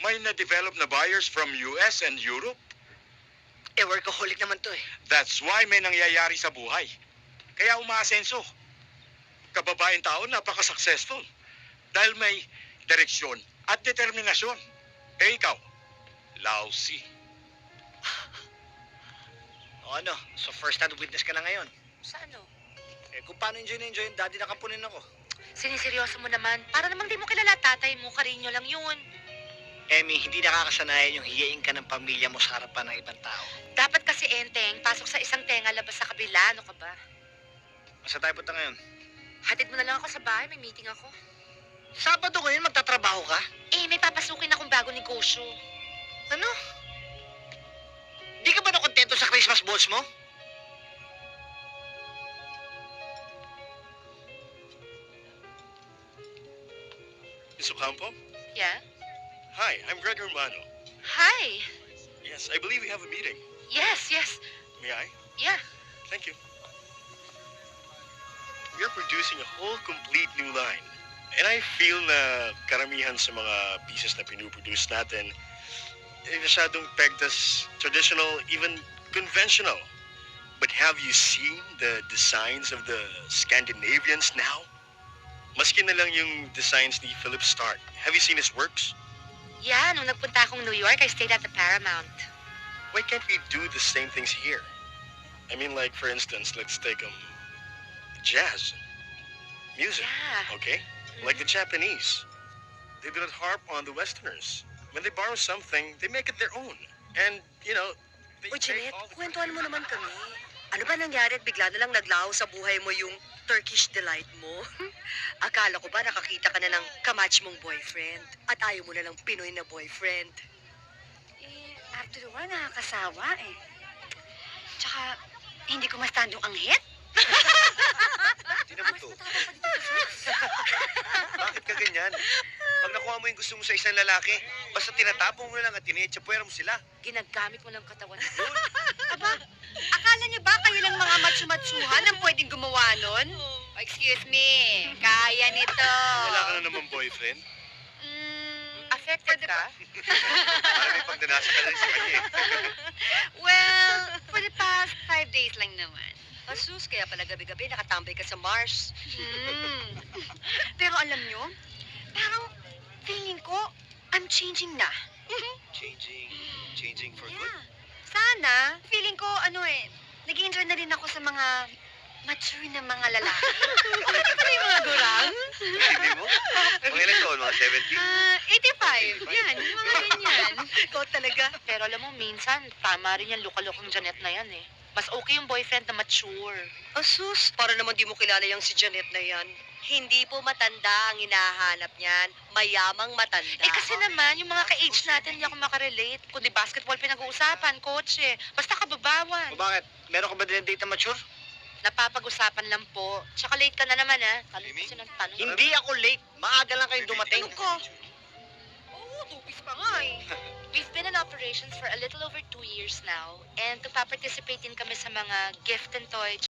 May na-develop na buyers from US and Europe. Workaholic naman to eh. That's why may nangyayari sa buhay. Kaya umaasenso. Kababaeng tao, napaka-successful. Dahil may direksyon at determinasyon. Eh ikaw, lousy. O ano, so first hand witness ka na ngayon. Sa ano? Kung paano enjoy na enjoy yung daddy na kapunin ako. Siniseryoso mo naman. Para namang di mo kilala tatay mo, Carino lang yun. Emmy, hindi nakakasanayan yung hiyain ka ng pamilya mo sa harapan ng ibang tao. Dapat kasi enteng, pasok sa isang tenga, labas sa kabila. Ano ka ba? Masa tayo punta ngayon? Hatid mo na lang ako sa bahay, may meeting ako. Sabado ngayon, magtatrabaho ka? Eh, may papasukin akong bago negosyo. Ano? Di ka ba nakontento sa Christmas balls mo? Miss Ocampo? Yeah? Hi, I'm Greg Romano. Hi! Yes, I believe we have a meeting. Yes, yes. May I? Yeah. Thank you. We are producing a whole complete new line. And I feel na karamihan sa mga pieces na pinuproduce natin, masyadong pegged as traditional, even conventional. But have you seen the designs of the Scandinavians now? Maski na lang yung designs ni Philip Stark. Have you seen his works? Yeah, nung nagpunta akong New York, I stayed at the Paramount. Why can't we do the same things here? I mean, like, for instance, let's take jazz, music, Yeah. okay? Like the Japanese. They do not harp on the Westerners. When they borrow something, they make it their own. And, you know, they Uy, take Jeanette, all the kwentuhan mo naman kami. Ano ba nangyari at bigla na lang naglaho sa buhay mo yung Turkish delight mo? Akala ko ba nakakita ka na ng kamatch mong boyfriend at ayaw mo na lang Pinoy na boyfriend? Eh, after a while, nakakasawa eh. Tsaka, hindi ko ma-stand yung anghit. Tingnan mo to. Bakit ka ganyan? Pag nakuha mo yung gusto mo sa isang lalaki, basta tinatapong mo na lang at tinetsapuera mo sila. Ginagamit mo lang katawan. Aba, akala niyo ba kayo lang mga matsu-matsuhan ang pwedeng gumawa nun? Oh, excuse me, kaya nito. Wala ka na naman boyfriend? Affected ka? Parang may pagdanasa ka na rin sa kanya eh. Well, for the past 5 days lang naman. Asus, kaya pala gabi-gabi nakatambay ka sa Mars. Pero alam nyo, parang feeling ko, I'm changing na. Changing for good. Yeah. Sana, feeling ko, nag-enjoy na rin ako sa mga mature na mga lalaki. Ano pala yung mga gurang? Hindi mo? Mga ilan taon? Mga 70? 85. Yan, yung mga ganyan. Ikaw talaga. Pero alam mo, minsan, tama rin yung luka-lukang Janet na yan eh. Mas okay yung boyfriend na mature. Asus, para naman di mo kilala yung si Janet na yan. Hindi po matanda ang hinahanap niyan. Mayamang matanda. Eh kasi naman, yung mga ka-age natin, hindi ako makarelate. Kundi basketball pinag-uusapan, kotse. Basta kababawan. O bakit? Meron ka ba din date na mature? Napapag-usapan lang po. Tsaka late ka na naman ha. Tanong Amy? kasi ng tanong. Hindi ako late. Maaga lang kayong dumating. Ano ka? Oo, tupis pa nga eh. We've been in operations for a little over 2 years now. And nagpa-participate din kami sa mga gift and toy